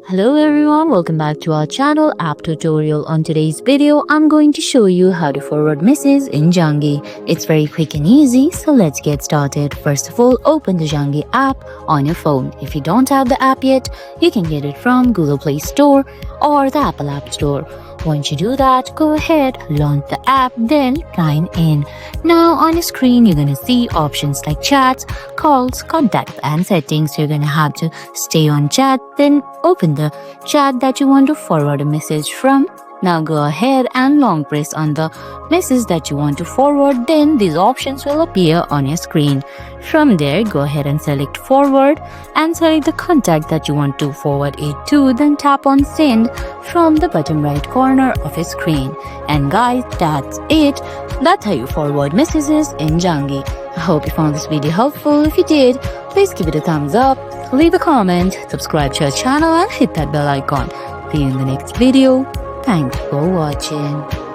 Hello everyone, welcome back to our channel app tutorial. On today's video, I'm going to show you how to forward messages in Zangi. It's very quick and easy, so let's get started. First of all, open the Zangi app on your phone. If you don't have the app yet, you can get it from Google Play Store or the Apple App Store. Once you do that, go ahead, launch the app, then sign in. Now on your screen, you're going to see options like chats, calls, contacts, and settings. You're going to have to stay on chat, then open the chat that you want to forward a message from. Now go ahead and long press on the message that you want to forward, then these options will appear on your screen. From there, go ahead and select forward and select the contact that you want to forward it to, then tap on send from the bottom right corner of your screen. And guys, that's it. That's how you forward messages in Zangi. I hope you found this video helpful. If you did, please give it a thumbs up, leave a comment, subscribe to our channel and hit that bell icon. See you in the next video. Thanks for watching.